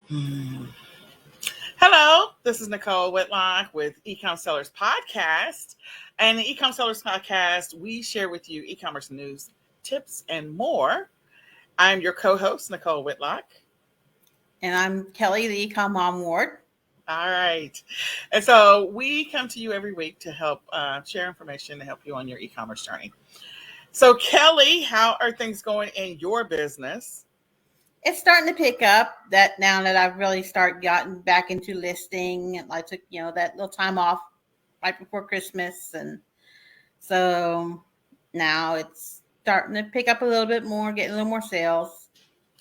Hmm. Hello, this is Nicole Whitlock with eCom Sellers Podcast. And the eCom Sellers Podcast, we share with you e-commerce news, tips, and more. I'm your co-host, Nicole Whitlock. And I'm Kelly, the eCom Mom Ward. All right. And so we come to you every week to help share information to help you on your e-commerce journey. So Kelly, how are things going in your business? It's starting to pick up that now that I've really gotten back into listing. I took, that little time off right before Christmas. And so now it's starting to pick up a little bit more, getting a little more sales.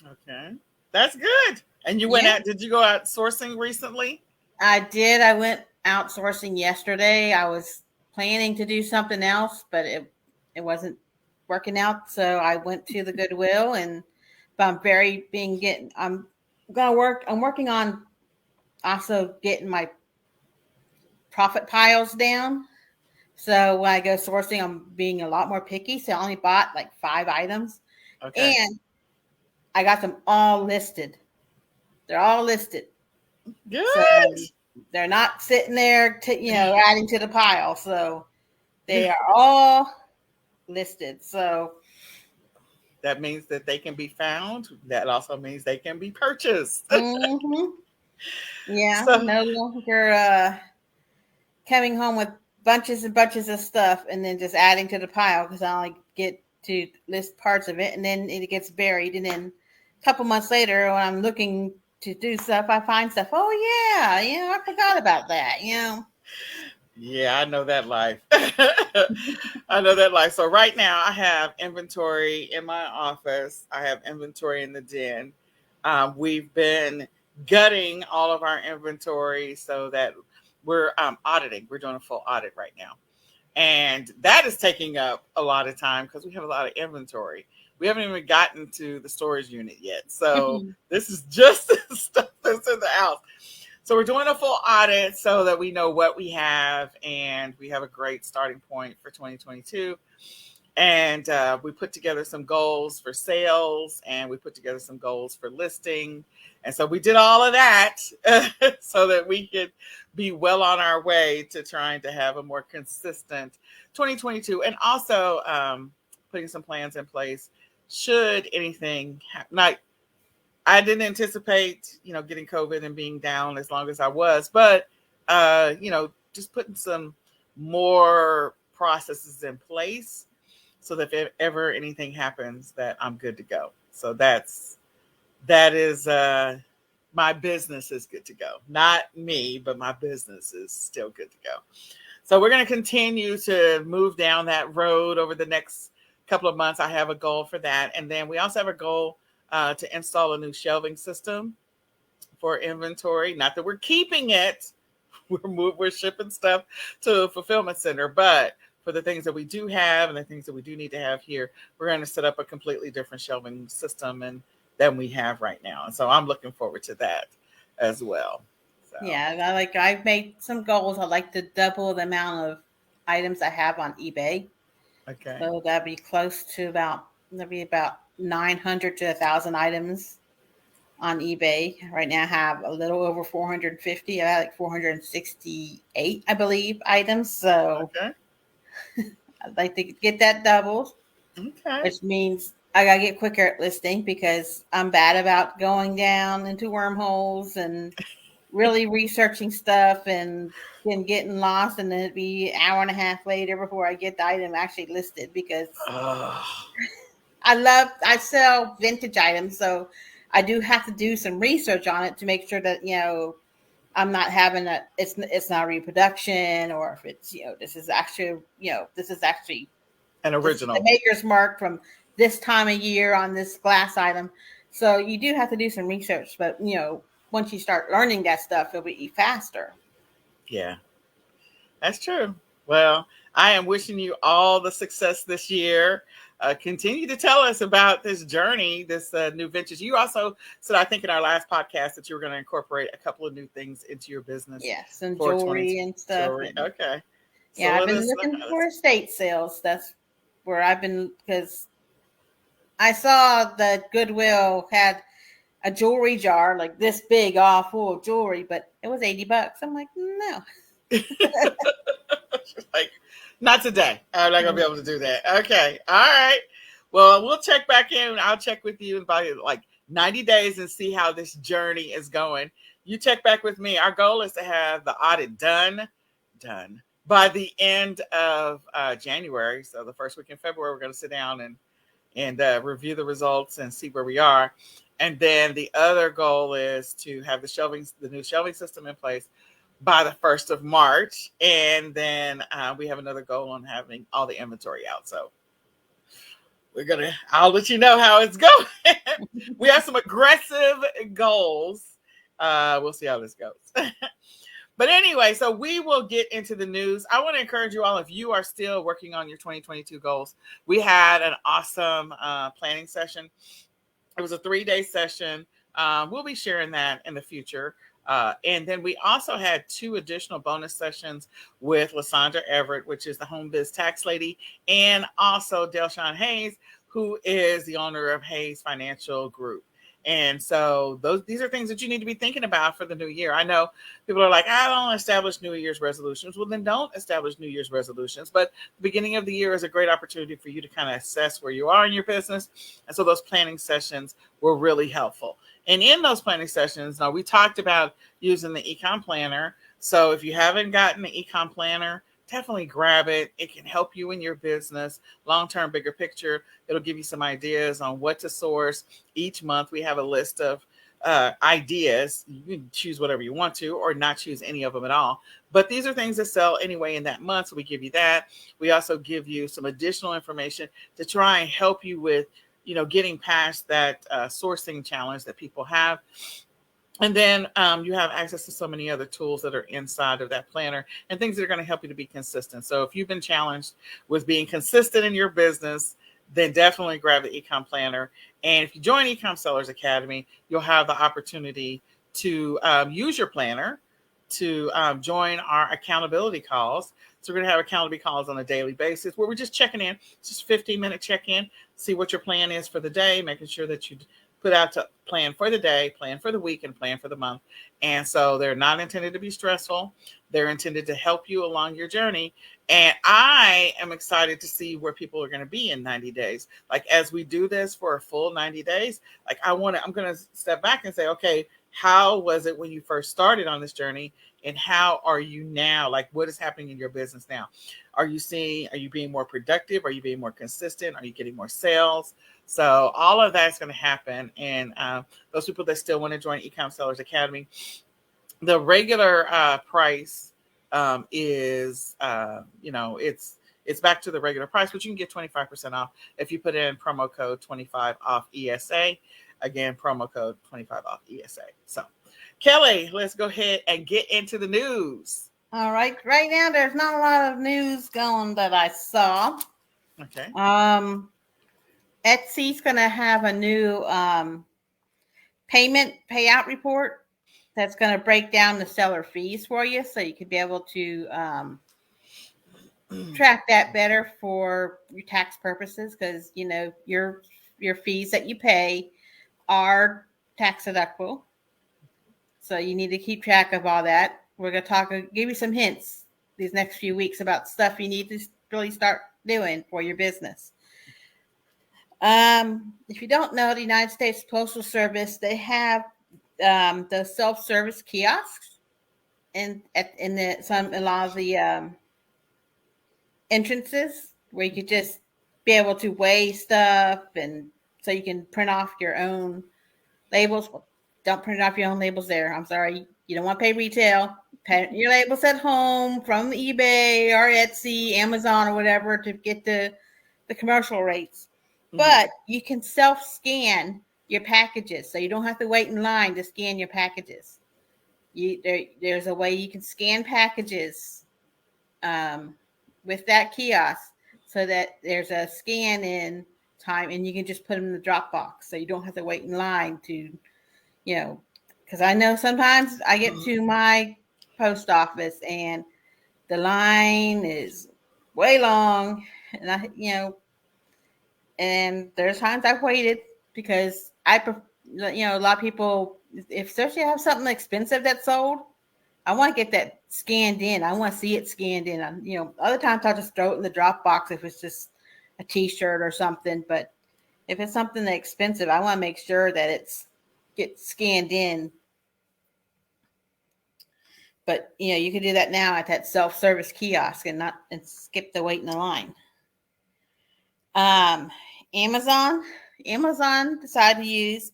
Okay. That's good. And you went Yeah, out, did you go out sourcing recently? I did. I went outsourcing yesterday. I was planning to do something else, but it wasn't working out. So I went to the Goodwill and I'm working on also getting my profit piles down. So when I go sourcing, I'm being a lot more picky. So I only bought like 5 items Okay. and I got them all listed. They're all listed. So Good. they're not sitting there adding to the pile. So they are all listed. So That means that they can be found. That also means they can be purchased. mhm, yeah, So, no longer coming home with bunches and bunches of stuff and then just adding to the pile because I only get to list parts of it and then it gets buried. And then a couple months later, when I'm looking to do stuff, I find stuff. Oh yeah, I forgot about that. yeah, I know that life. I know that life. So, right now, I have inventory in my office, I have inventory in the den. We've been gutting all of our inventory so that we're auditing. We're doing a full audit right now. And that is taking up a lot of time because we have a lot of inventory. We haven't even gotten to the storage unit yet. So this is just the stuff that's in the house. So we're doing a full audit so that we know what we have and we have a great starting point for 2022. And we put together some goals for sales and we put together some goals for listing. And so we did all of that so that we could be well on our way to trying to have a more consistent 2022 and also putting some plans in place should anything happen. Like, I didn't anticipate, getting COVID and being down as long as I was, but, just putting some more processes in place so that if ever anything happens that I'm good to go. So that is my business is good to go. Not me, but my business is still good to go. So we're going to continue to move down that road over the next couple of months. I have a goal for that. And then we also have a goal to install a new shelving system for inventory. Not that we're keeping it, we're shipping stuff to a fulfillment center, but for the things that we do have and the things that we do need to have here, we're going to set up a completely different shelving system than we have right now. And so I'm looking forward to that as well. So, Yeah, I've made some goals. I'd like to double the amount of items I have on eBay. okay. So that'd be about 900 to 1,000 items on eBay. Right now I have a little over 450. I have like 468, I believe, items. So Okay. I'd like to get that doubled, Okay. which means I gotta get quicker at listing because I'm bad about going down into wormholes and really researching stuff and then getting lost and then it'd be an hour and a half later before I get the item actually listed because Oh, I sell vintage items, so I do have to do some research on it to make sure that I'm not having it's not a reproduction or if it's an this is the original. maker's mark from this time of year on this glass item. So you do have to do some research, but once you start learning that stuff, it'll be faster. Yeah, that's true. Well, I am wishing you all the success this year. Continue to tell us about this journey, this new ventures. You also said, I think, in our last podcast that you were going to incorporate a couple of new things into your business Yeah, some for 20 jewelry and stuff. jewelry. And Okay. So yeah, I've let been us looking for estate sales. That's where I've been because I saw that Goodwill had a jewelry jar like this big, all full of jewelry, but it was $80. I'm like, no. Like, not today. I'm not gonna be able to do that. Okay. All right. Well, we'll check back in. I'll check with you in about like 90 days and see how this journey is going. You check back with me. Our goal is to have the audit done by the end of January. So the first week in February, we're going to sit down and review the results and see where we are. And then the other goal is to have the new shelving system in place by the 1st of March. And then we have another goal on having all the inventory out. So I'll let you know how it's going. We have some aggressive goals. We'll see how this goes. But anyway, so we will get into the news. I want to encourage you all, if you are still working on your 2022 goals, we had an awesome planning session. It was a 3-day session. We'll be sharing that in the future. And then we also had 2 additional bonus sessions with Lysandra Everett, which is the home biz tax lady, and also Delshawn Hayes, who is the owner of Hayes Financial Group. And so these are things that you need to be thinking about for the new year. I know people are like, I don't establish New Year's resolutions. Well, then don't establish New Year's resolutions. But the beginning of the year is a great opportunity for you to kind of assess where you are in your business. And so those planning sessions were really helpful. And in those planning sessions, we talked about using the eCom planner. So if you haven't gotten the eCom planner, definitely grab it. It can help you in your business, long-term, bigger picture. It'll give you some ideas on what to source. Each month, we have a list of ideas. You can choose whatever you want to or not choose any of them at all. But these are things that sell anyway in that month. So we give you that. We also give you some additional information to try and help you with, getting past that sourcing challenge that people have. And then you have access to so many other tools that are inside of that planner and things that are going to help you to be consistent. So if you've been challenged with being consistent in your business, then definitely grab the eCom planner. And if you join eCom Sellers Academy, you'll have the opportunity to use your planner to join our accountability calls. So we're going to have accountability calls on a daily basis where we're just checking in. It's just 15-minute check-in, see what your plan is for the day, making sure that you put out to plan for the day, plan for the week, and plan for the month. And so they're not intended to be stressful. They're intended to help you along your journey. And I am excited to see where people are going to be in 90 days. Like as we do this for a full 90 days, like I'm going to step back and say, okay, how was it when you first started on this journey? And how are you now? Like what is happening in your business now? Are you being more productive? Are you being more consistent? Are you getting more sales? So all of that's going to happen. And those people that still want to join eCom Sellers Academy, the regular price is, it's back to the regular price, but you can get 25% off if you put in promo code 25 off ESA. Again, promo code 25 off ESA. So Kelly, let's go ahead and get into the news. All right. Right now, there's not a lot of news going that I saw. Okay. Etsy's going to have a new payment payout report that's going to break down the seller fees for you, so you could be able to track that better for your tax purposes, because your fees that you pay are tax deductible. So you need to keep track of all that. We're going to give you some hints these next few weeks about stuff you need to really start doing for your business. If you don't know, the United States Postal Service, they have the self-service kiosks in a lot of the entrances where you could just be able to weigh stuff, and so you can print off your own labels. Don't print off your own labels there. I'm sorry. You don't want to pay retail. Pay your labels at home from eBay or Etsy, Amazon, or whatever to get the commercial rates. Mm-hmm. But you can self-scan your packages, so you don't have to wait in line to scan your packages. There's a way you can scan packages with that kiosk, so that there's a scan in time, and you can just put them in the drop box, so you don't have to wait in line to, because I know sometimes I get to my post office and the line is way long, and and there's times I've waited because A lot of people, if especially have something expensive that's sold, I want to get that scanned in. I want to see it scanned in. Other times I'll just throw it in the drop box if it's just a T-shirt or something. But if it's something that's expensive, I want to make sure that it's gets scanned in. But you can do that now at that self-service kiosk and skip the wait in the line. Um, Amazon decided to use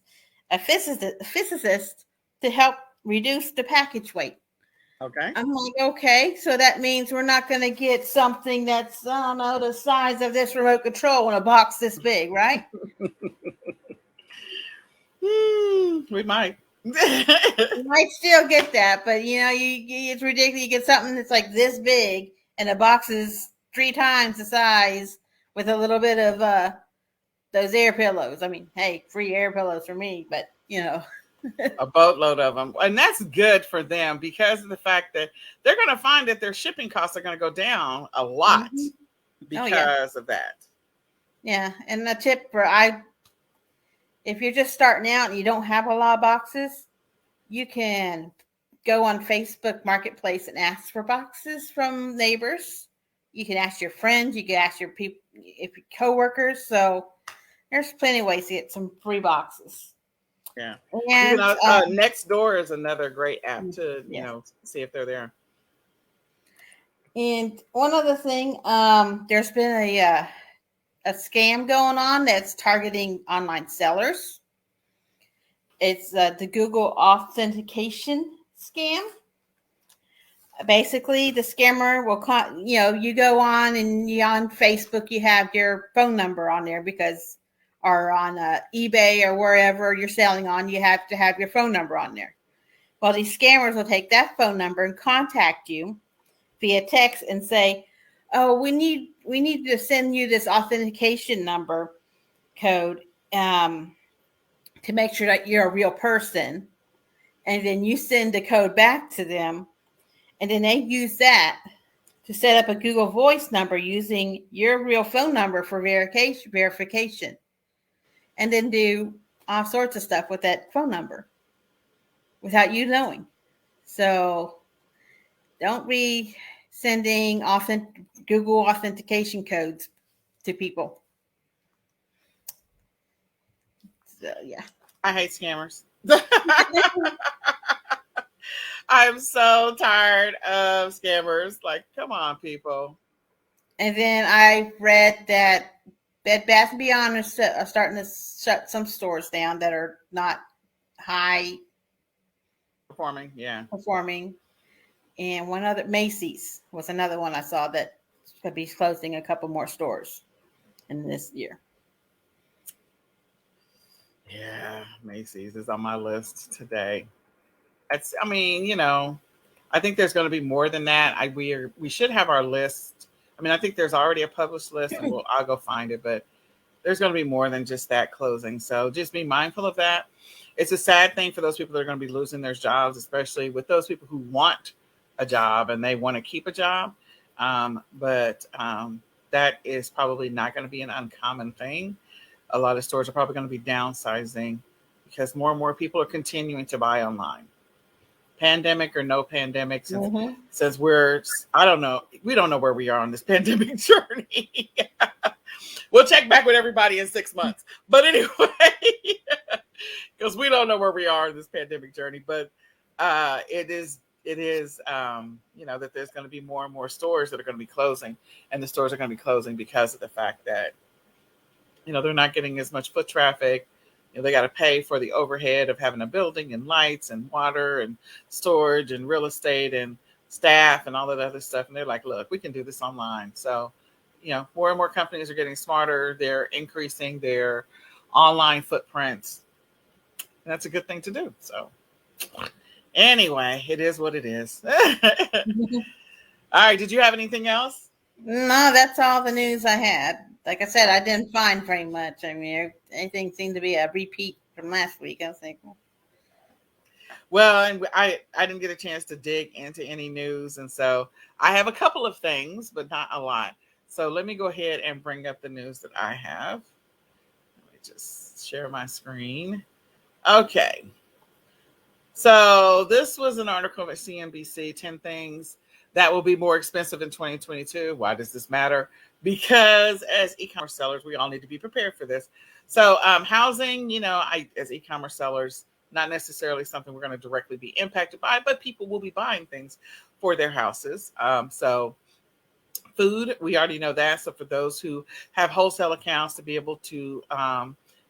a physicist to help reduce the package weight. Okay. I'm like, okay, so that means we're not going to get something that's, I don't know, the size of this remote control in a box this big, right? We might. You might still get that, but it's ridiculous. You get something that's like this big, and the box is 3 times the size with a little bit of those air pillows. I mean, hey, free air pillows for me, but a boatload of them. And that's good for them because of the fact that they're going to find that their shipping costs are going to go down a lot because of that. Yeah. And the tip if you're just starting out and you don't have a lot of boxes, you can go on Facebook Marketplace and ask for boxes from neighbors. You can ask your friends. You can ask your people, if your coworkers. So there's plenty of ways to get some free boxes. Yeah. And Nextdoor is another great app to, see if they're there. And one other thing, there's been a scam going on that's targeting online sellers. It's the Google authentication scam. Basically, the scammer will, you go on and on Facebook, you have your phone number on there or on eBay or wherever you're selling on, you have to have your phone number on there. Well, these scammers will take that phone number and contact you via text and say, "Oh, we need to send you this authentication number code to make sure that you're a real person." And then you send the code back to them, and then they use that to set up a Google Voice number using your real phone number for verification, and then do all sorts of stuff with that phone number without you knowing. So don't be sending Google authentication codes to people. So, yeah. I hate scammers. I'm so tired of scammers. Like, come on, people. And then I read that Bed Bath & Beyond are starting to shut some stores down that are not high performing. And one other, Macy's was another one I saw that could be closing a couple more stores in this year. Yeah, Macy's is on my list today. I think there's going to be more than that. We should have our list. I think there's already a published list, and I'll go find it. But there's going to be more than just that closing. So just be mindful of that. It's a sad thing for those people that are going to be losing their jobs, especially with those people who want a job and they want to keep a job. But that is probably not going to be an uncommon thing. A lot of stores are probably going to be downsizing because more and more people are continuing to buy online. Pandemic or no pandemic, since I don't know, we don't know where we are on this pandemic journey. We'll check back with everybody in 6 months. But anyway, because we don't know where we are in this pandemic journey. But it is that there's going to be more and more stores that are going to be closing, and the stores are going to be closing because of the fact that they're not getting as much foot traffic. They got to pay for the overhead of having a building and lights and water and storage and real estate and staff and all that other stuff. And they're like, look, we can do this online. So, more and more companies are getting smarter. They're increasing their online footprints. And that's a good thing to do. So anyway, it is what it is. All right. Did you have anything else? No, that's all the news I had. Like I said, I didn't find very much. Anything seemed to be a repeat from last week. I was like, well, and I didn't get a chance to dig into any news. And so I have a couple of things, but not a lot. So let me go ahead and bring up the news that I have. Let me just share my screen. Okay. So this was an article at CNBC, 10 things that will be more expensive in 2022. Why does this matter? Because as e-commerce sellers, we all need to be prepared for this. So housing, as e-commerce sellers, not necessarily something we're going to directly be impacted by, but people will be buying things for their houses. So food, we already know that. So for those who have wholesale accounts to be able to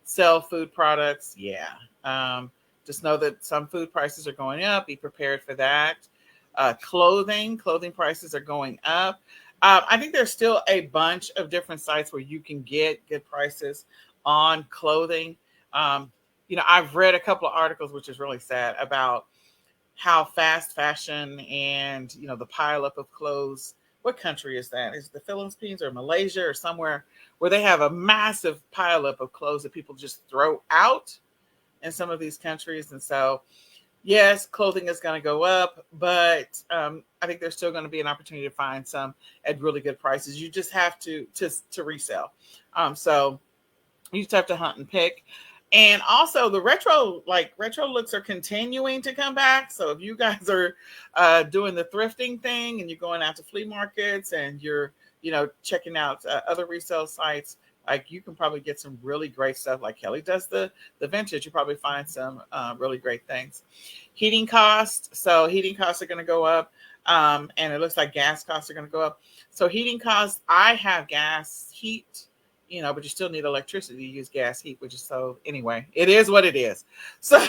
sell food products, yeah. Just know that some food prices are going up. Be prepared for that. Clothing prices are going up. I think there's still a bunch of different sites where you can get good prices on clothing. I've read a couple of articles, which is really sad, about how fast fashion and the pileup of clothes. What country is that? Is it the Philippines or Malaysia or somewhere where they have a massive pileup of clothes that people just throw out in some of these countries? And so, yes, clothing is going to go up, but I think there's still going to be an opportunity to find some at really good prices. You just have to resell. So you just have to hunt and pick. And also the retro looks are continuing to come back. So if you guys are doing the thrifting thing and you're going out to flea markets and you're, checking out other resale sites, like you can probably get some really great stuff. Like Kelly does the vintage. You probably find some really great things. Heating costs. So heating costs are going to go up. And it looks like gas costs are going to go up. So heating costs, I have gas heat, but you still need electricity to use gas heat, which is so anyway, it is what it is. So,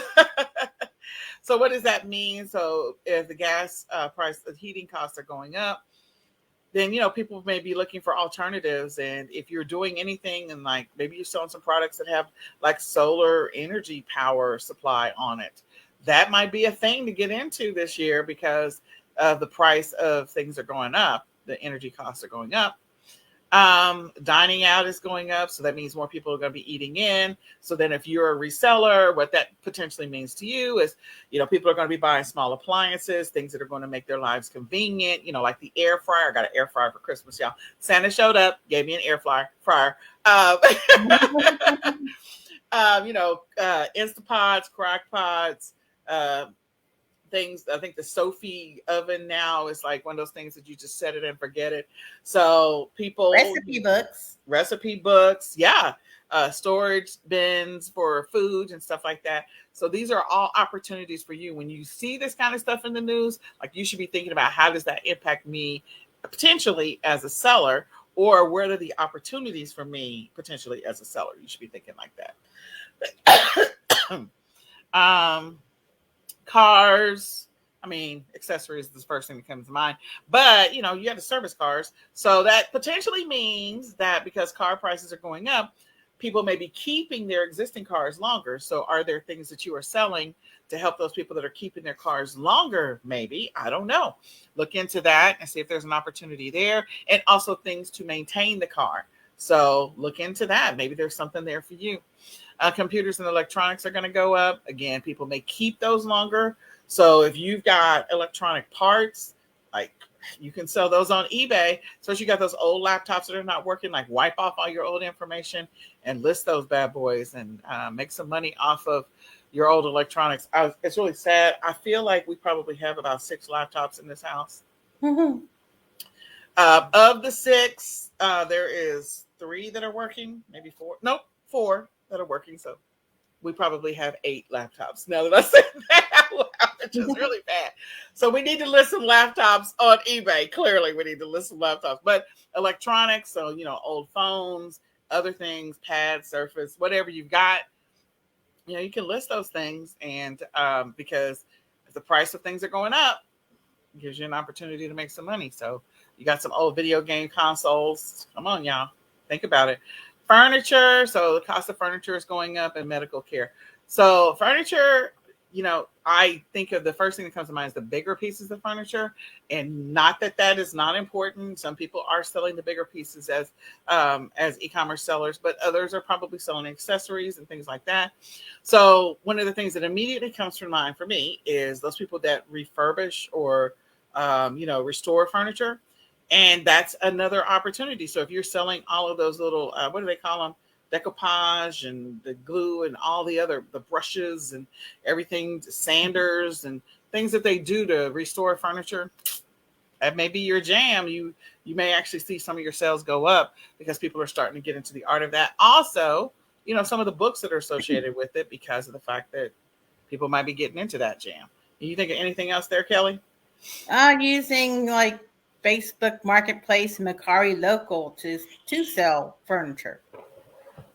so what does that mean? So if the gas price, the heating costs are going up, then, people may be looking for alternatives. And if you're doing anything and like, maybe you're selling some products that have like solar energy power supply on it, that might be a thing to get into this year because the price of things are going up. The energy costs are going up. Dining out is going up, so that means more people are going to be eating in. So then if you're a reseller, what that potentially means to you is, people are going to be buying small appliances, things that are going to make their lives convenient, like the air fryer. I got an air fryer for Christmas, y'all. Santa showed up, gave me an air fryer. Instapots, crock pots, things. I think the Sophie oven now is like one of those things that you just set it and forget it. So people recipe books, yeah, storage bins for food and stuff like that. So these are all opportunities for you. When you see this kind of stuff in the news, like you should be thinking about how does that impact me potentially as a seller, or where are the opportunities for me potentially as a seller? You should be thinking like that. Cars, accessories is the first thing that comes to mind, but you have to service cars. So that potentially means that because car prices are going up, people may be keeping their existing cars longer. So are there things that you are selling to help those people that are keeping their cars longer? Maybe, I don't know. Look into that and see if there's an opportunity there, and also things to maintain the car. So look into that. Maybe there's something there for you. Computers and electronics are going to go up. Again, people may keep those longer. So if you've got electronic parts, like you can sell those on eBay. So if you got those old laptops that are not working, like wipe off all your old information and list those bad boys and make some money off of your old electronics. It's really sad. I feel like we probably have about 6 laptops in this house. Mm-hmm. Of the 6, there is 3 that are working, maybe 4. Nope, 4 that are working. So we probably have 8 laptops now that I said that, which is really bad. So we need to list some laptops on eBay. Clearly, we need to list some laptops. But electronics, so old phones, other things, pads, Surface, whatever you've got, you can list those things. And because if the price of things are going up, it gives you an opportunity to make some money. So you got some old video game consoles. Come on, y'all. Think about it. Furniture. So the cost of furniture is going up, and medical care. So furniture, I think of the first thing that comes to mind is the bigger pieces of furniture, and not that is not important. Some people are selling the bigger pieces as e-commerce sellers, but others are probably selling accessories and things like that. So one of the things that immediately comes to mind for me is those people that refurbish or restore furniture. And that's another opportunity. So if you're selling all of those little, what do they call them? decoupage and the glue and all the brushes and everything, sanders and things that they do to restore furniture. That may be your jam. You may actually see some of your sales go up because people are starting to get into the art of that. Also, some of the books that are associated with it, because of the fact that people might be getting into that jam. You think of anything else there, Kelly? Using like Facebook Marketplace and Mercari Local to sell furniture.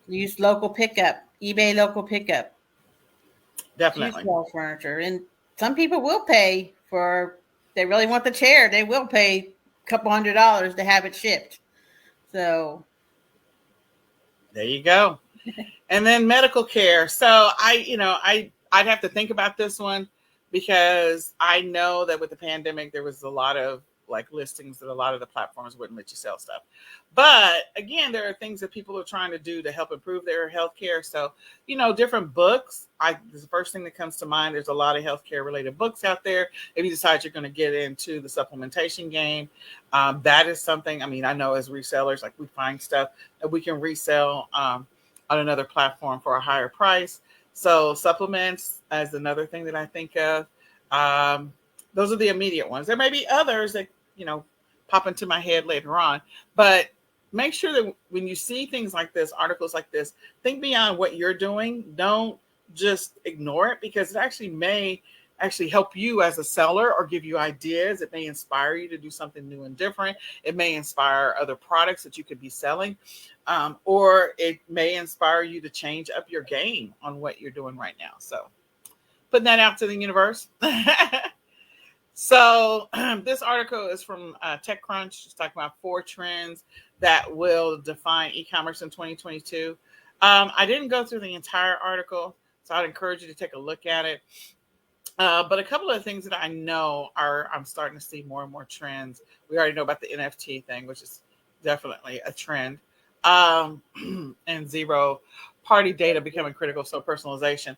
Use local pickup, eBay local pickup. Definitely. To sell furniture. And some people will pay they really want the chair. They will pay a couple $100 to have it shipped. So there you go. And then medical care. So I'd have to think about this one because I know that with the pandemic, there was a lot of listings that a lot of the platforms wouldn't let you sell stuff. But again, there are things that people are trying to do to help improve their healthcare. So, different books. The first thing that comes to mind, there's a lot of healthcare related books out there. If you decide you're going to get into the supplementation game, that is something. I mean, I know as resellers, we find stuff that we can resell on another platform for a higher price. So supplements is another thing that I think of. Those are the immediate ones. There may be others that, pop into my head later on, but make sure that when you see things like this, articles like this, think beyond what you're doing. Don't just ignore it, because it may help you as a seller or give you ideas. It may inspire you to do something new and different. It may inspire other products that you could be selling, or it may inspire you to change up your game on what you're doing right now. So putting that out to the universe. So this article is from TechCrunch. It's talking about 4 trends that will define e-commerce in 2022. I didn't go through the entire article, so I'd encourage you to take a look at it. But a couple of things that I know I'm starting to see more and more trends. We already know about the NFT thing, which is definitely a trend. And zero party data becoming critical, so personalization.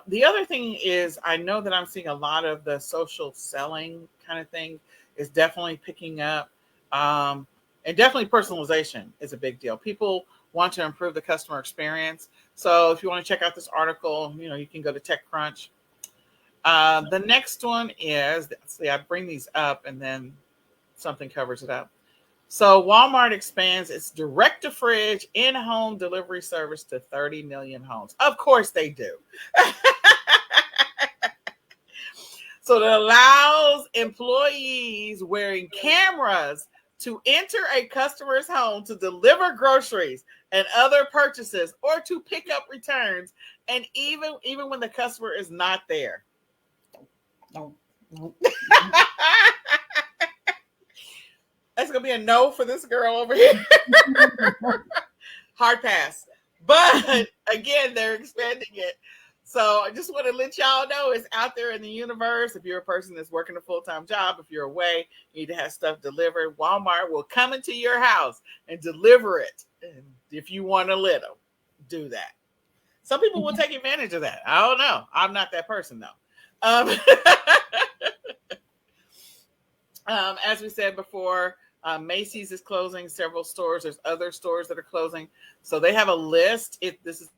The other thing is, I know that I'm seeing a lot of the social selling kind of thing is definitely picking up. And definitely personalization is a big deal. People want to improve the customer experience. So if you want to check out this article, you can go to TechCrunch. The next one is, see, I bring these up and then something covers it up. So Walmart expands its direct-to-fridge in-home delivery service to 30 million homes. Of course they do. So it allows employees wearing cameras to enter a customer's home to deliver groceries and other purchases, or to pick up returns, and even when the customer is not there. no. That's going to be a no for this girl over here. Hard pass. But again, they're expanding it. So I just want to let y'all know it's out there in the universe. If you're a person that's working a full-time job, if you're away, you need to have stuff delivered, Walmart will come into your house and deliver it. And if you want to let them do that. Some people will take advantage of that. I don't know. I'm not that person, though. As we said before, Macy's is closing several stores. There's other stores that are closing. So they have a list. This is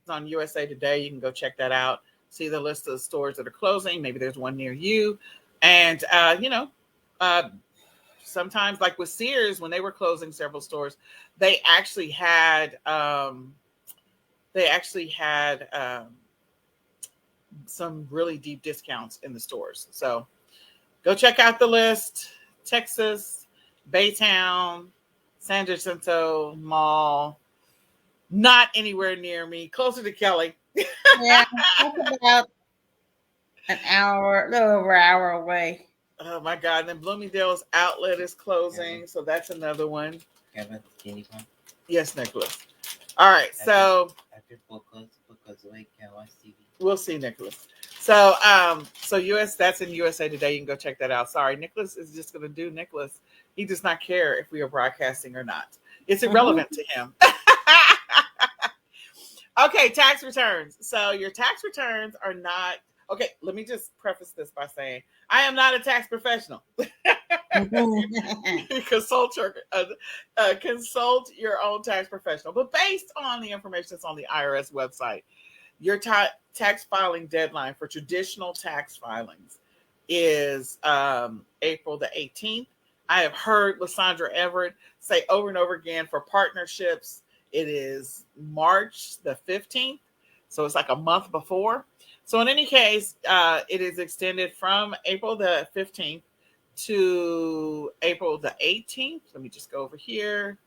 on USA Today. You can go check that out. See the list of stores that are closing. Maybe there's one near you. And, sometimes, like with Sears, when they were closing several stores, they actually had some really deep discounts in the stores. So go check out the list. Texas, Baytown, San Jacinto Mall. Not anywhere near me. Closer to Kelly. Yeah, that's about a little over an hour away. Oh my God. And then Bloomingdale's outlet is closing. So that's another one. Yes, Nicholas. All right. So we'll see, Nicholas. So that's in USA Today. You can go check that out. Sorry, Nicholas is just going to do Nicholas. He does not care if we are broadcasting or not. It's irrelevant to him. Okay, tax returns. So your tax returns are not... Okay, let me just preface this by saying I am not a tax professional. Consult your own tax professional. But based on the information that's on the IRS website, your tax filing deadline for traditional tax filings is April the 18th. I have heard Lysandra Everett say over and over again for partnerships, it is March the 15th. So it's like a month before. So in any case, it is extended from April the 15th to April the 18th. Let me just go over here.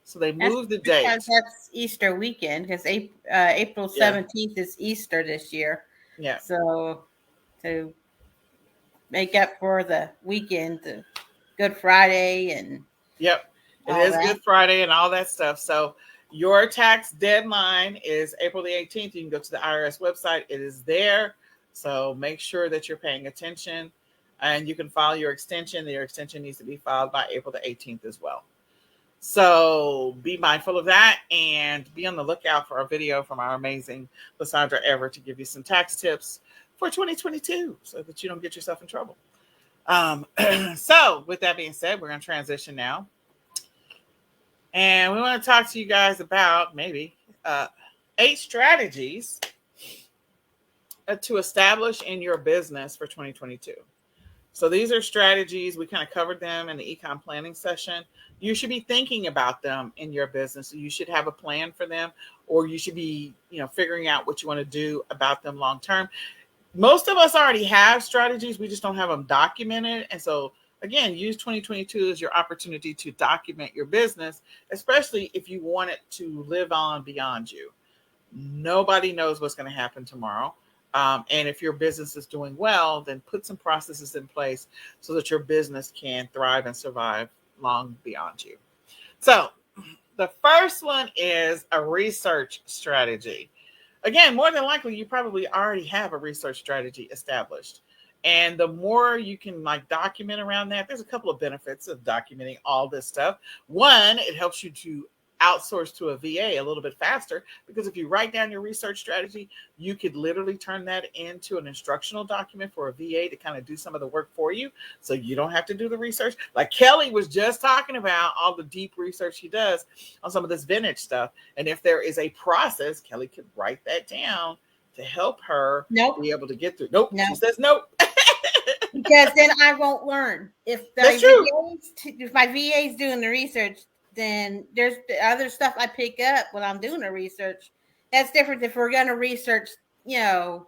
So they moved the date. Because that's Easter weekend, because April 17th is Easter this year. Yeah. So to make up for the weekend, the Good Friday and yep, it is that. Good Friday and all that stuff. So your tax deadline is April the 18th. You can go to the IRS website. It is there. So make sure that you're paying attention, and you can file your extension. Your extension needs to be filed by April the 18th as well. So be mindful of that, and be on the lookout for a video from our amazing Lysandra Everett to give you some tax tips for 2022 so that you don't get yourself in trouble. So with that being said, we're going to transition now. And we want to talk to you guys about maybe 8 strategies to establish in your business for 2022. So these are strategies. We kind of covered them in the eCom planning session. You should be thinking about them in your business. You should have a plan for them, or you should be, figuring out what you want to do about them long term. Most of us already have strategies. We just don't have them documented. And so, again, use 2022 as your opportunity to document your business, especially if you want it to live on beyond you. Nobody knows what's going to happen tomorrow. And if your business is doing well, then put some processes in place so that your business can thrive and survive long beyond you. So the first one is a research strategy. Again, more than likely, you probably already have a research strategy established. And the more you can document around that, there's a couple of benefits of documenting all this stuff. One, it helps you to outsource to a VA a little bit faster, because if you write down your research strategy, you could literally turn that into an instructional document for a VA to kind of do some of the work for you, so you don't have to do the research. Like Kelly was just talking about all the deep research she does on some of this vintage stuff. And if there is a process, Kelly could write that down to help her be able to get through. Nope. She says nope. Because then I won't learn. If my VA is doing the research, then there's the other stuff I pick up when I'm doing the research. That's different. If we're going to research, sourcing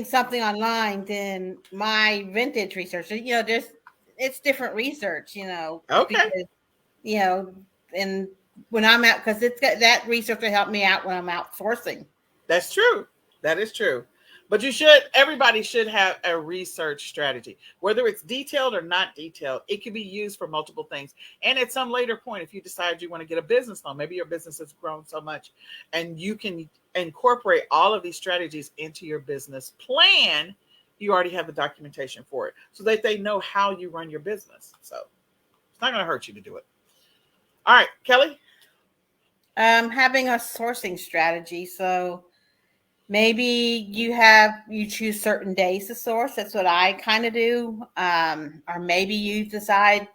something online, than my vintage research. It's different research. Okay. Because, and when I'm out, because it's got that research to help me out when I'm outsourcing. That's true. That is true. But everybody should have a research strategy, whether it's detailed or not detailed. It can be used for multiple things. And at some later point, if you decide you want to get a business loan, maybe your business has grown so much and you can incorporate all of these strategies into your business plan, you already have the documentation for it so that they know how you run your business. So it's not going to hurt you to do it. All right, Kelly? Having a sourcing strategy. So maybe you choose certain days to source. That's what I kind of do. Or maybe you decide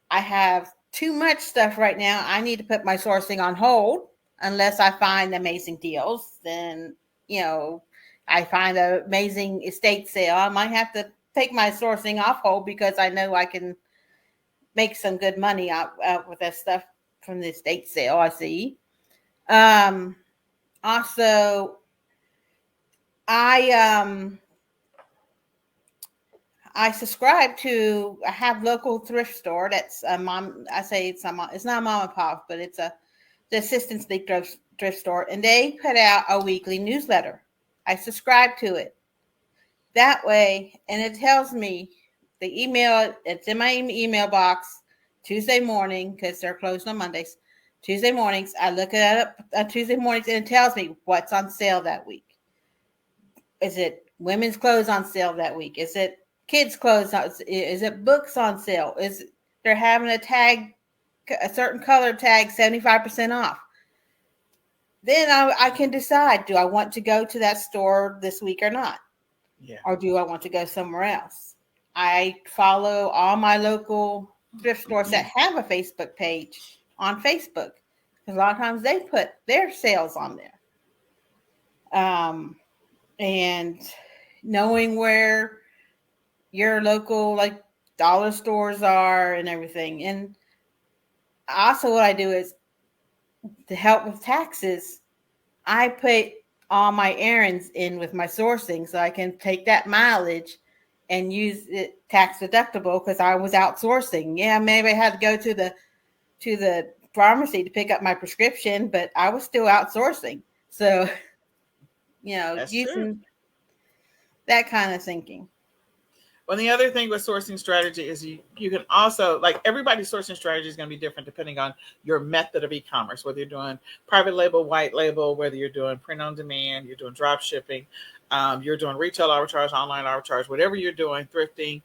I have too much stuff right now. I need to put my sourcing on hold unless I find amazing deals. Then, I find an amazing estate sale. I might have to take my sourcing off hold because I know I can make some good money out with that stuff from the estate sale I see. Also, I subscribe to. I have local thrift store. That's a mom. I say it's not a mom and pop, but it's the Assistance League thrift store, and they put out a weekly newsletter. I subscribe to it that way, and it tells me the email. It's in my email box Tuesday morning because they're closed on Mondays. Tuesday mornings, I look it up on Tuesday mornings, and it tells me what's on sale that week. Is it women's clothes on sale that week? Is it kids' clothes? Is it books on sale? They're having a certain color tag, 75% off? Then I can decide, do I want to go to that store this week or not? Yeah. Or do I want to go somewhere else? I follow all my local thrift stores that have a Facebook page on Facebook, because a lot of times they put their sales on there. And knowing where your local like dollar stores are and everything. And also what I do is to help with taxes, I put all my errands in with my sourcing so I can take that mileage and use it tax deductible because I was outsourcing. Yeah, maybe I had to go to the pharmacy to pick up my prescription, but I was still outsourcing. So, That's true. using that kind of thinking. Well, the other thing with sourcing strategy is you can also, like, everybody's sourcing strategy is going to be different depending on your method of e-commerce, whether you're doing private label, white label, whether you're doing print on demand, you're doing drop shipping, you're doing retail arbitrage, online arbitrage, whatever you're doing, thrifting,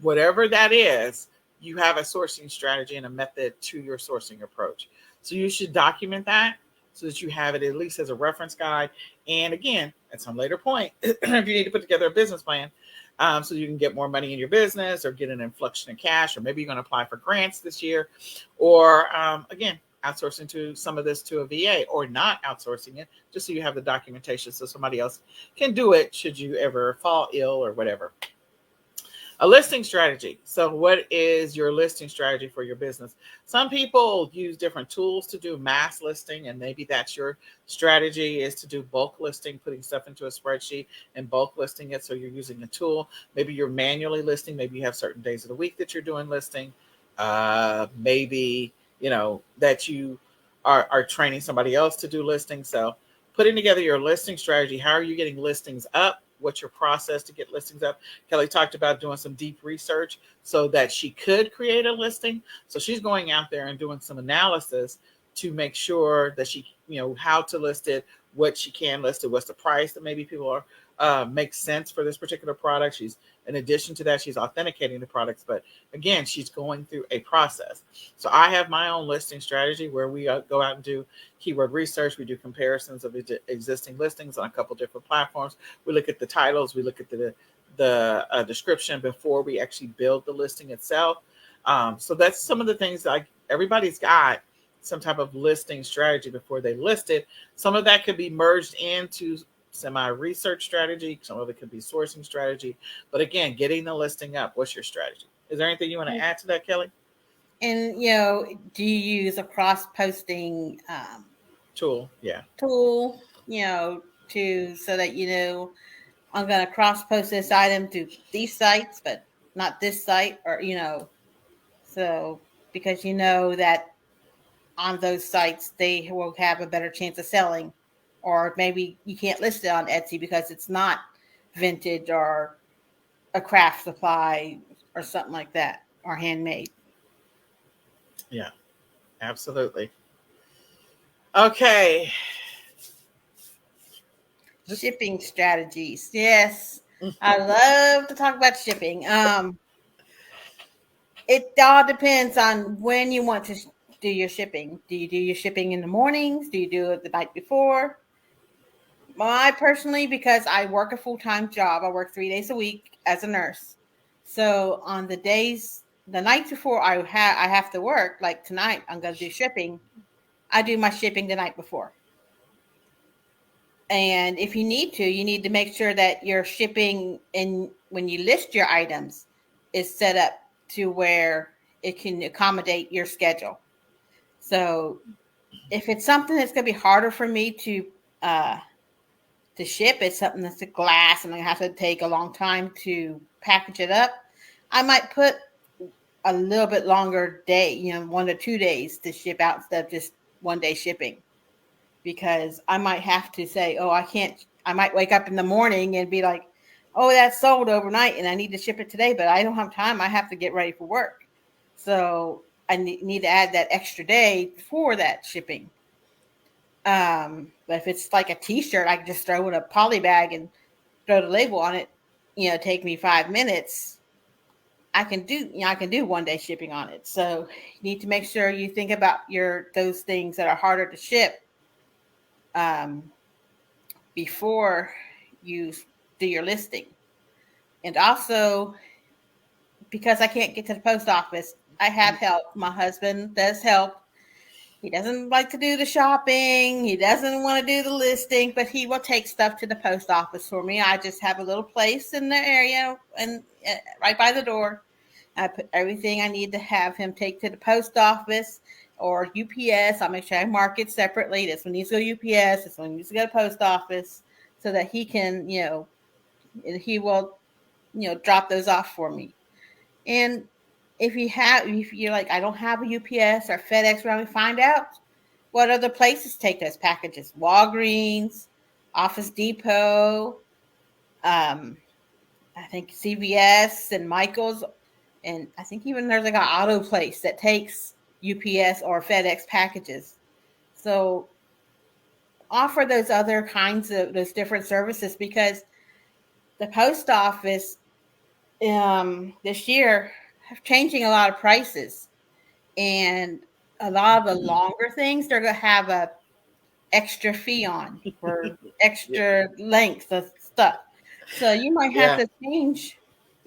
whatever that is, you have a sourcing strategy and a method to your sourcing approach. So you should document that so that you have it at least as a reference guide. And again, at some later point, if you need to put together a business plan, so you can get more money in your business or get an inflection in cash, or maybe you're going to apply for grants this year, or again, outsourcing to some of this to a VA, or not outsourcing it, just so you have the documentation so somebody else can do it should you ever fall ill or whatever. A listing strategy. So what is your listing strategy for your business? Some people use different tools to do mass listing, and maybe that's your strategy, is to do bulk listing, putting stuff into a spreadsheet and bulk listing it. So you're using a tool. Maybe you're manually listing. Maybe you have certain days of the week that you're doing listing. Maybe, that you are training somebody else to do listing. So putting together your listing strategy. How are you getting listings up? What's your process to get listings up? Kelly talked about doing some deep research so that she could create a listing. So she's going out there and doing some analysis to make sure that she, how to list it, what she can list it, what's the price that maybe people are makes sense for this particular product. She's, in addition to that, she's authenticating the products, but again, she's going through a process. So I have my own listing strategy where we go out and do keyword research. We do comparisons of existing listings on a couple different platforms. We look at the titles, we look at the description before we actually build the listing itself. So that's some of the things, like, everybody's got some type of listing strategy before they list it. Some of that could be merged into semi-research strategy. Some of it could be sourcing strategy. But again, getting the listing up, what's your strategy? Is there anything you want to add to that, Kelly? And, do you use a cross-posting Tool? Yeah. tool, so that, I'm going to cross-post this item to these sites, but not this site, or, so because that on those sites, they will have a better chance of selling. Or maybe you can't list it on Etsy because it's not vintage or a craft supply or something like that, or handmade. Yeah, absolutely. Okay. Shipping strategies. Yes. I love to talk about shipping. It all depends on when you want to do your shipping. Do you do your shipping in the mornings? Do you do it the night before? I personally, because I work a full-time job, I work 3 days a week as a nurse. So on the night before I have to work, like tonight, I'm going to do shipping. I do my shipping the night before. And if you need to make sure that your shipping, and when you list your items, is set up to where it can accommodate your schedule. So if it's something that's going to be harder for me to ship, it's something that's a glass and I have to take a long time to package it up, I might put a little bit longer day, 1 to 2 days to ship out instead of just 1 day shipping. Because I might have to say, I might wake up in the morning and be like, oh, that's sold overnight and I need to ship it today, but I don't have time. I have to get ready for work. So I need to add that extra day for that shipping. But if it's like a t-shirt, I can just throw in a poly bag and throw the label on it, take me 5 minutes. I can do 1 day shipping on it. So you need to make sure you think about those things that are harder to ship before you do your listing. And also, because I can't get to the post office, I have help. My husband does help. He doesn't like to do the shopping. He doesn't want to do the listing, but he will take stuff to the post office for me. I just have a little place in the area and right by the door. I put everything I need to have him take to the post office or UPS. I'll make sure I mark it separately. This one needs to go UPS. This one needs to go to post office so that he can, he will, drop those off for me. And if you're like, I don't have a UPS or FedEx around me, find out what other places take those packages. Walgreens, Office Depot, I think CVS and Michael's, and I think even there's like an auto place that takes UPS or FedEx packages. So offer those other kinds of those different services, because the post office this year changing a lot of prices, and a lot of the longer things they're going to have a extra fee on for extra length of stuff. So you might have to change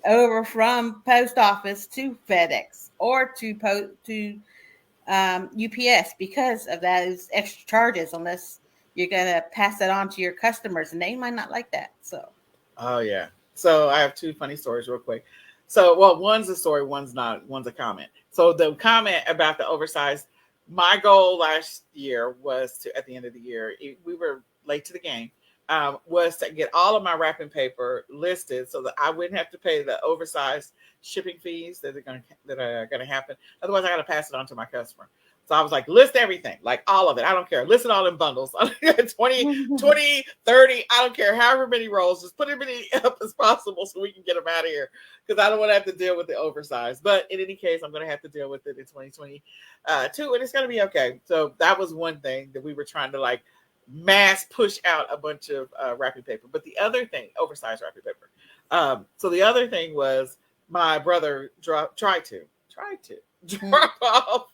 over from post office to FedEx or to UPS because of those extra charges, unless you're going to pass it on to your customers, and they might not like that. So, oh yeah. So I have two funny stories real quick. So, well, one's a story, one's not, one's a comment. So the comment about the oversized, my goal last year was to, at the end of the year, we were late to the game, was to get all of my wrapping paper listed so that I wouldn't have to pay the oversized shipping fees that are going to happen. Otherwise, I got to pass it on to my customer. So I was like, list everything, like all of it. I don't care. List it all in bundles. 20, 30, I don't care. However many rolls, just put as many up as possible so we can get them out of here. Because I don't want to have to deal with the oversized. But in any case, I'm going to have to deal with it in 2022. And it's going to be okay. So that was one thing that we were trying to like mass push out a bunch of wrapping paper. But the other thing, oversized wrapping paper. So the other thing was my brother tried to drop off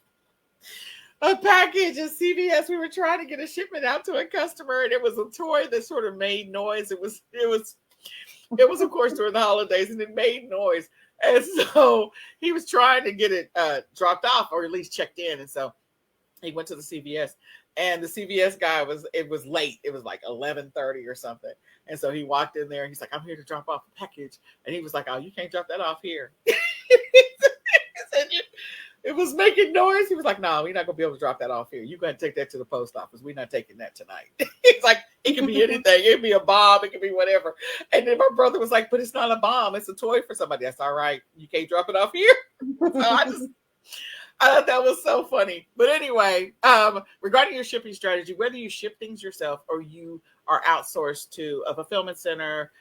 a package at CVS. We were trying to get a shipment out to a customer, and it was a toy that sort of made noise. It was of course during the holidays, and it made noise. And so he was trying to get it dropped off, or at least checked in. And so he went to the CVS, and the CVS guy was late. It was like 11:30 or something. And so he walked in there, and he's like, "I'm here to drop off a package." And he was like, "Oh, you can't drop that off here." He said, it was making noise. He was like, "No, we're not gonna be able to drop that off here. You're gonna take that to the post office. We're not taking that tonight." He's like, "It can be anything. It can be a bomb. It can be whatever." And then my brother was like, "But it's not a bomb. It's a toy for somebody." That's all right. You can't drop it off here. So I thought that was so funny. But anyway, regarding your shipping strategy, whether you ship things yourself or you are outsourced to a fulfillment center,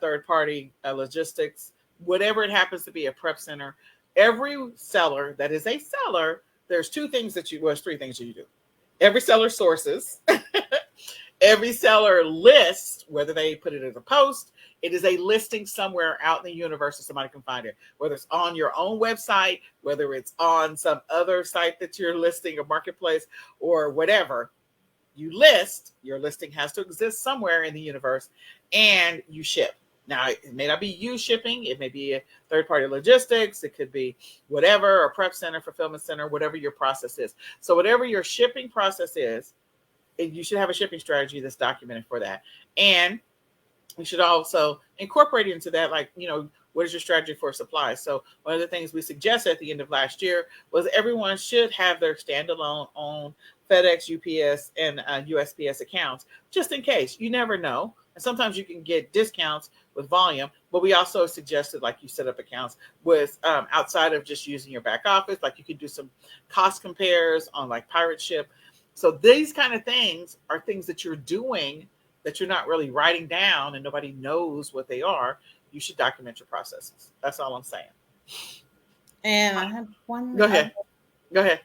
third party logistics, whatever it happens to be, a prep center. Every seller that is a seller, there's three things that you do. Every seller sources, every seller lists, whether they put it as a post, it is a listing somewhere out in the universe so somebody can find it, whether it's on your own website, whether it's on some other site that you're listing, a marketplace or whatever. You list, your listing has to exist somewhere in the universe, and you ship. Now, it may not be you shipping. It may be a third-party logistics. It could be whatever, a prep center, fulfillment center, whatever your process is. So whatever your shipping process is, you should have a shipping strategy that's documented for that. And you should also incorporate into that, like, what is your strategy for supplies? So one of the things we suggested at the end of last year was everyone should have their standalone own FedEx, UPS, and USPS accounts, just in case. You never know. And sometimes you can get discounts with volume, but we also suggested, like, you set up accounts with outside of just using your back office, like you could do some cost compares on like Pirate Ship. So these kind of things are things that you're doing that you're not really writing down and nobody knows what they are. You should document your processes. That's all I'm saying. And I have one. Go ahead.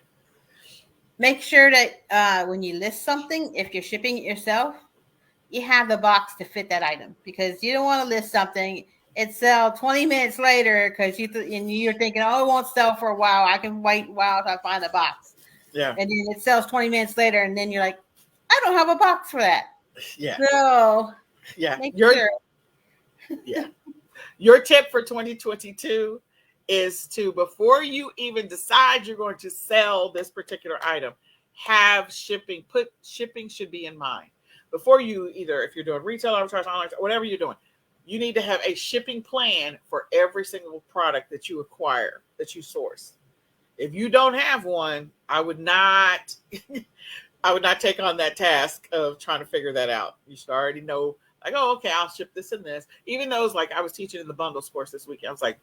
Make sure that when you list something, if you're shipping it yourself, you have the box to fit that item, because you don't want to list something, it sell 20 minutes later because you're thinking, oh, it won't sell for a while. I can wait a while till I find a box. Yeah. And then it sells 20 minutes later, and then you're like, I don't have a box for that. Yeah. So yeah. Make sure. Yeah. Your tip for 2022 is to, before you even decide you're going to sell this particular item, have shipping, shipping should be in mind. Before you, either if you're doing retail arbitrage, online, whatever you're doing, you need to have a shipping plan for every single product that you acquire, that you source. If you don't have one, I would not take on that task of trying to figure that out. You should already know, like, oh, okay, I'll ship this and this. Even those, like I was teaching in the bundles course this weekend, I was like,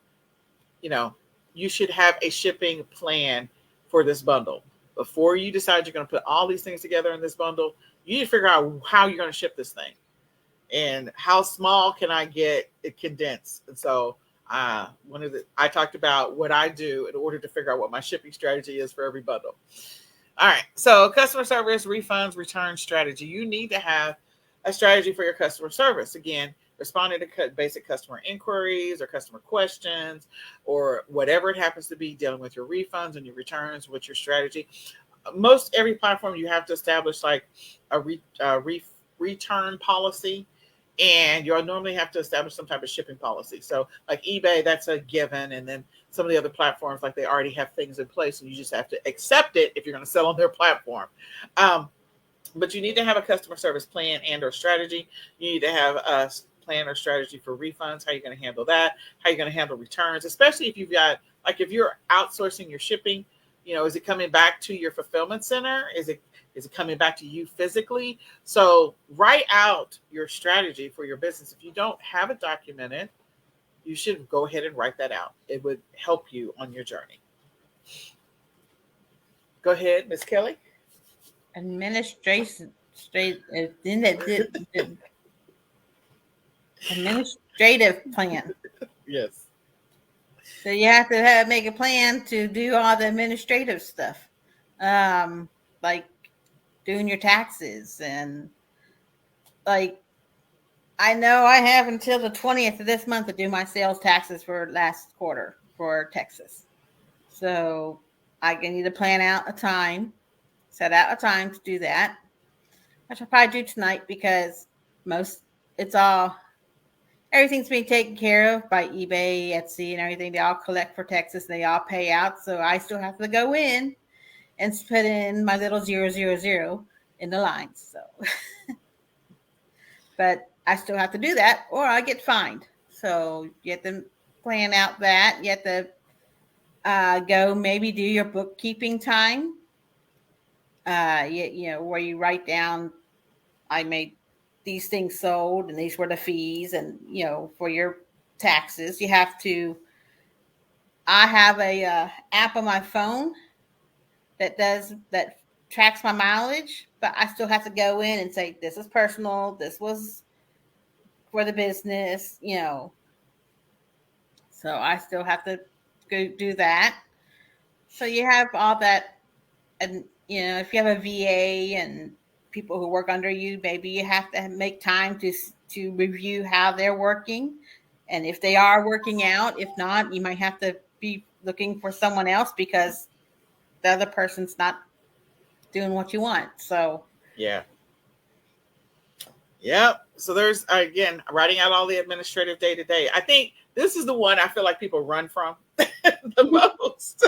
you should have a shipping plan for this bundle. Before you decide you're going to put all these things together in this bundle, you need to figure out how you're going to ship this thing and how small can I get it condensed. And so I talked about what I do in order to figure out what my shipping strategy is for every bundle. All right. So customer service, refunds, return strategy. You need to have a strategy for your customer service. Again, responding to basic customer inquiries or customer questions or whatever it happens to be, dealing with your refunds and your returns, what's your strategy. Most every platform you have to establish like a return policy, and you'll normally have to establish some type of shipping policy. So like eBay, that's a given. And then some of the other platforms, like they already have things in place and you just have to accept it if you're going to sell on their platform. But you need to have a customer service plan and or strategy. You need to have a plan or strategy for refunds. How are you going to handle that? How are you going to handle returns? Especially if you've got, like if you're outsourcing your shipping, is it coming back to your fulfillment center? Is it coming back to you physically? So write out your strategy for your business. If you don't have it documented, you should go ahead and write that out. It would help you on your journey. Go ahead, Ms. Kelly. Administrative plan. Yes. So you have to make a plan to do all the administrative stuff, like doing your taxes. And like, I know I have until the 20th of this month to do my sales taxes for last quarter for Texas. So I need to plan out a time, set out a time to do that. I should probably do tonight because everything's being taken care of by eBay, Etsy, and everything. They all collect for Texas. They all pay out. So I still have to go in and put in my little 000 in the lines. So, but I still have to do that or I get fined. So you have to plan out that. You have to go maybe do your bookkeeping time. Where you write down, I made these things sold and these were the fees, and for your taxes you have to. I have a app on my phone that tracks my mileage, but I still have to go in and say this is personal, this was for the business, so I still have to go do that. So you have all that, and if you have a VA and people who work under you, maybe you have to make time to review how they're working and if they are working out. If not, you might have to be looking for someone else because the other person's not doing what you want. So Yep. So there's, again, writing out all the administrative day to day. I think this is the one I feel like people run from the most.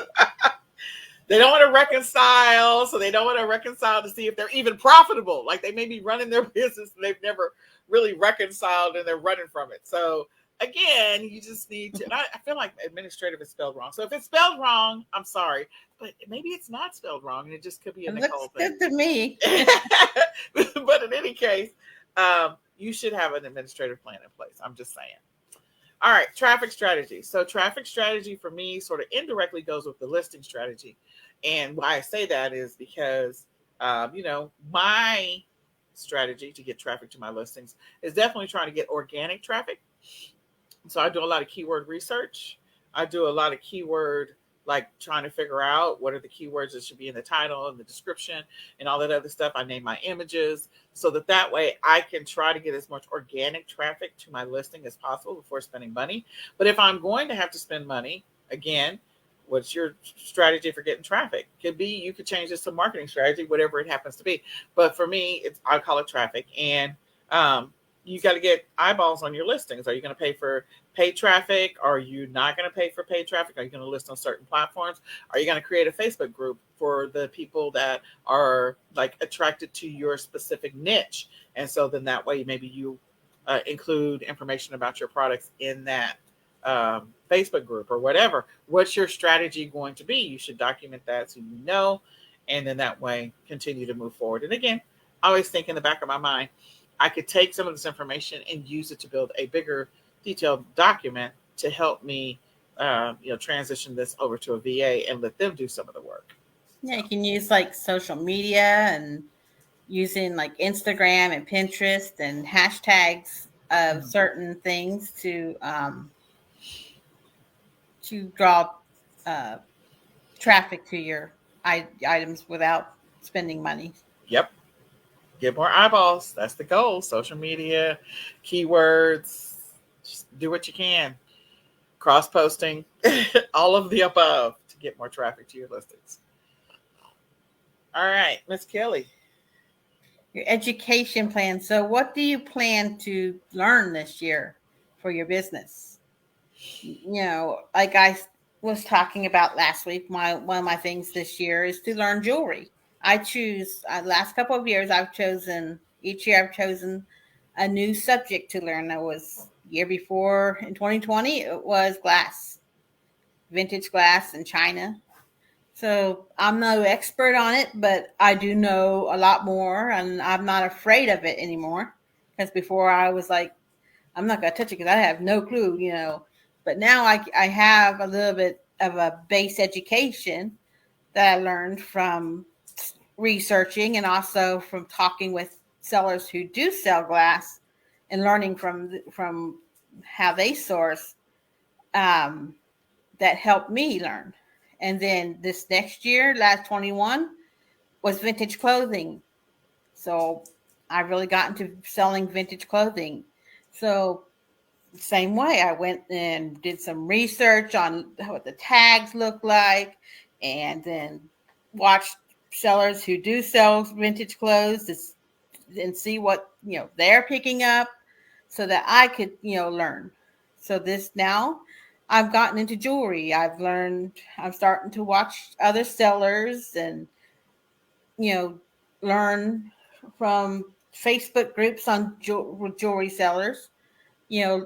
They don't want to reconcile. So they don't want to reconcile to see if they're even profitable. Like they may be running their business and they've never really reconciled and they're running from it. So again, you just need to, and I feel like administrative is spelled wrong. So if it's spelled wrong, I'm sorry, but maybe it's not spelled wrong and it just could be a Nicole thing. Good to me. But in any case, you should have an administrative plan in place. I'm just saying. All right, traffic strategy. So traffic strategy for me sort of indirectly goes with the listing strategy. And why I say that is because, my strategy to get traffic to my listings is definitely trying to get organic traffic. So I do a lot of keyword research. I do a lot of keyword, like trying to figure out what are the keywords that should be in the title and the description and all that other stuff. I name my images so that way I can try to get as much organic traffic to my listing as possible before spending money. But if I'm going to have to spend money, again, what's your strategy for getting traffic? Could be, you could change this to marketing strategy, whatever it happens to be. But for me, I call it traffic. And you got to get eyeballs on your listings. Are you going to pay for paid traffic? Are you not going to pay for paid traffic? Are you going to list on certain platforms? Are you going to create a Facebook group for the people that are like attracted to your specific niche? And so then that way, maybe you include information about your products in that Facebook group or whatever. What's your strategy going to be? You should document that so you know, and then that way continue to move forward. And again, I always think in the back of my mind, I could take some of this information and use it to build a bigger detailed document to help me, transition this over to a VA and let them do some of the work. Yeah, So, you can use like social media and using like Instagram and Pinterest and hashtags of mhm. certain things to draw uh, traffic to your items without spending money. Yep, get more eyeballs. That's the goal. Social media, keywords, just do what you can. Cross posting, all of the above to get more traffic to your listings. All right, Miss Kelly. Your education plan. So, what do you plan to learn this year for your business? Like I was talking about last week, my one of my things this year is to learn jewelry. I choose last couple of years each year I've chosen a new subject to learn. That was year before in 2020 it was glass, vintage glass and china. So I'm no expert on it, but I do know a lot more, and I'm not afraid of it anymore. Because before I was like, I'm not going to touch it because I have no clue. But now I have a little bit of a base education that I learned from researching and also from talking with sellers who do sell glass and learning from how they source. Um, that helped me learn. And then this next year, last 21, was vintage clothing. So I really got into selling vintage clothing. So same way, I went and did some research on what the tags look like, and then watched sellers who do sell vintage clothes and see what they're picking up, so that I could learn. So this now, I've gotten into jewelry. I've learned. I'm starting to watch other sellers and you know learn from Facebook groups on jewelry sellers,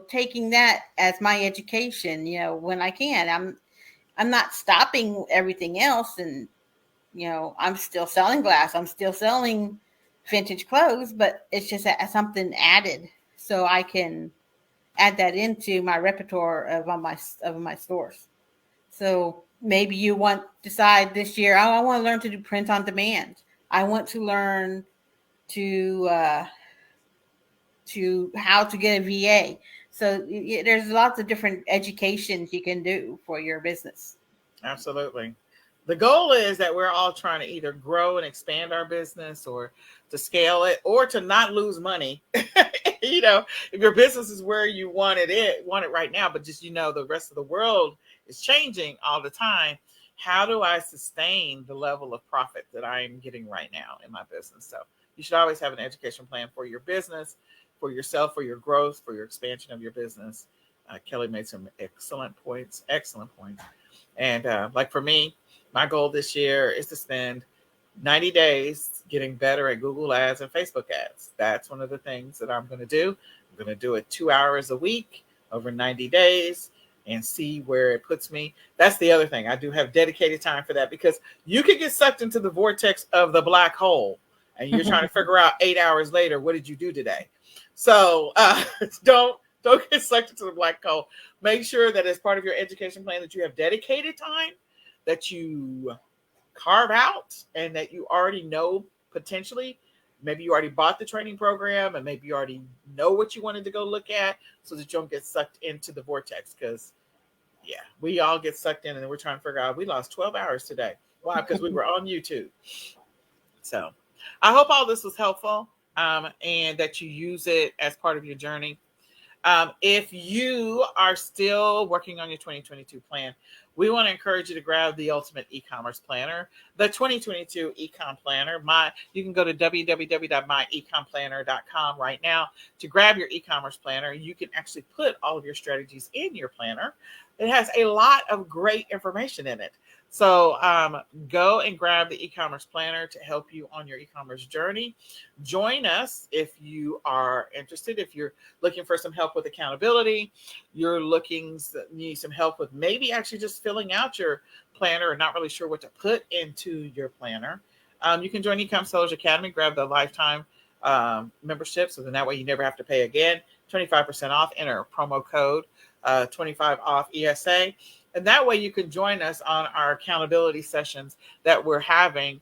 taking that as my education, when I can. I'm not stopping everything else, and I'm still selling glass. I'm still selling vintage clothes, but it's just something added so I can add that into my repertoire of my stores. So maybe you decide this year, oh, I want to learn to do print on demand. I want to learn to how to get a VA. So there's lots of different educations you can do for your business. Absolutely. The goal is that we're all trying to either grow and expand our business or to scale it or to not lose money. If your business is where you want it right now, but just the rest of the world is changing all the time. How do I sustain the level of profit that I am getting right now in my business? So you should always have an education plan for your business, for yourself, for your growth, for your expansion of your business. Kelly made some excellent points. Excellent points. And like for me, my goal this year is to spend 90 days getting better at Google ads and Facebook ads. That's one of the things that I'm going to do. I'm going to do it 2 hours a week over 90 days and see where it puts me. That's the other thing. I do have dedicated time for that because you can get sucked into the vortex of the black hole and you're trying to figure out 8 hours later, what did you do today? So don't get sucked into the black hole. Make sure that as part of your education plan that you have dedicated time that you carve out and that you already know potentially. Maybe you already bought the training program and maybe you already know what you wanted to go look at so that you don't get sucked into the vortex. Because, yeah, we all get sucked in and we're trying to figure out we lost 12 hours today. Why? Because we were on YouTube. So I hope all this was helpful and that you use it as part of your journey. If you are still working on your 2022 plan, we want to encourage you to grab the Ultimate E-commerce Planner, the 2022 Ecom Planner. You can go to www.myecomplanner.com right now to grab your e-commerce planner. You can actually put all of your strategies in your planner. It has a lot of great information in it. So go and grab the e-commerce planner to help you on your e-commerce journey. Join us if you are interested. If you're looking for some help with accountability, need some help with maybe actually just filling out your planner or not really sure what to put into your planner, you can join eCom Sellers Academy, grab the lifetime membership, so then that way you never have to pay again. 25% off, enter promo code 25 off ESA. And that way you can join us on our accountability sessions that we're having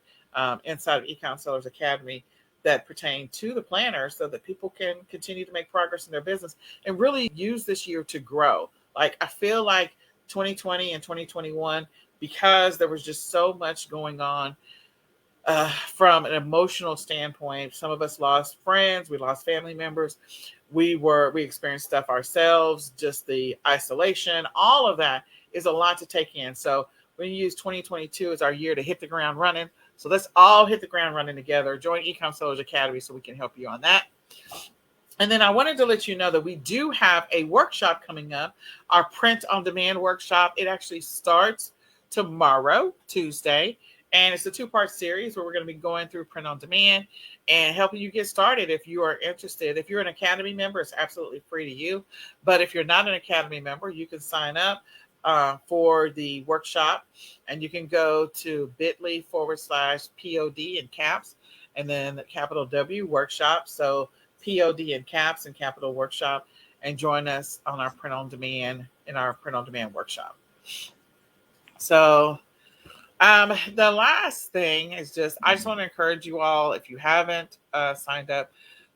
inside of eCom Sellers Academy that pertain to the planner, so that people can continue to make progress in their business and really use this year to grow. Like, I feel like 2020 and 2021, because there was just so much going on from an emotional standpoint. Some of us lost friends, we lost family members, we experienced stuff ourselves, just the isolation, all of that is a lot to take in. So we use 2022 as our year to hit the ground running. So let's all hit the ground running together. Join eCom Sellers Academy so we can help you on that. And then I wanted to let you know that we do have a workshop coming up, our print on demand workshop. It actually starts tomorrow, Tuesday. And it's a 2-part series where we're going to be going through print on demand and helping you get started if you are interested. If you're an Academy member, it's absolutely free to you. But if you're not an Academy member, you can sign up for the workshop, and you can go to bit.ly/POD in caps and then capital W workshop. So POD in caps and capital workshop, and join us on our print on demand workshop. So the last thing is I just want to encourage you all, if you haven't signed up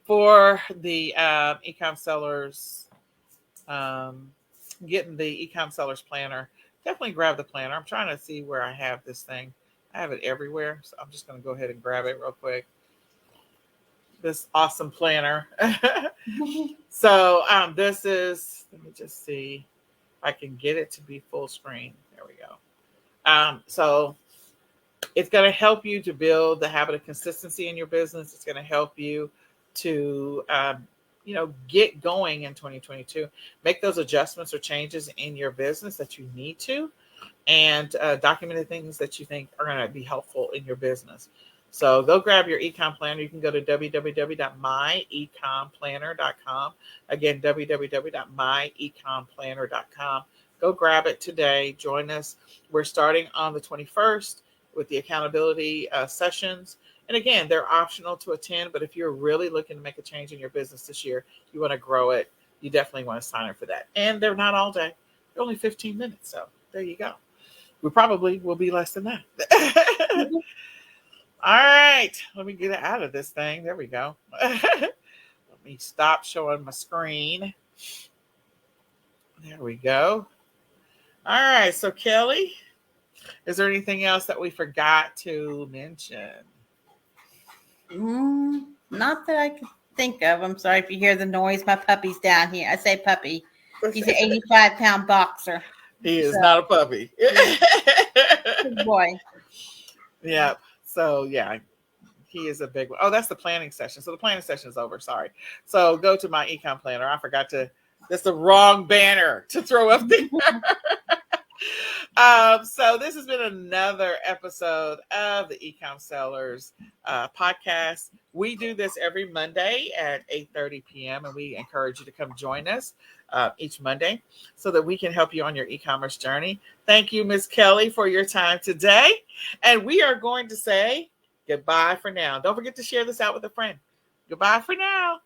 for the eCom Sellers, getting the eCom Sellers planner, definitely grab the planner. I'm trying to see where I have this thing. I have it everywhere, so I'm just going to go ahead and grab it real quick. This awesome planner. So this is, let me just see if I can get it to be full screen. There we go. So it's going to help you to build the habit of consistency in your business. It's going to help you to get going in 2022. Make those adjustments or changes in your business that you need to, and document the things that you think are going to be helpful in your business. So go grab your eCom planner. You can go to www.myecomplanner.com. Again, www.myecomplanner.com. Go grab it today. Join us. We're starting on the 21st with the accountability sessions. And again, they're optional to attend, but if you're really looking to make a change in your business this year, you want to grow it, you definitely want to sign up for that. And they're not all day. They're only 15 minutes. So there you go. We probably will be less than that. All right. Let me get it out of this thing. There we go. Let me stop showing my screen. There we go. All right. So Kelly, is there anything else that we forgot to mention? Not that I can think of. I'm sorry if you hear the noise. My puppy's down here. I say puppy. He's an 85-pound boxer. He is not a puppy. Good boy. Yeah. So yeah, he is a big one. Oh, that's the planning session. So the planning session is over. Sorry. So go to my eCom planner. I forgot to. That's the wrong banner to throw up there. So this has been another episode of the eCom Sellers podcast. We do this every Monday at 8:30 p.m. and we encourage you to come join us each Monday so that we can help you on your e-commerce journey. Thank you, Ms. Kelly, for your time today. And we are going to say goodbye for now. Don't forget to share this out with a friend. Goodbye for now.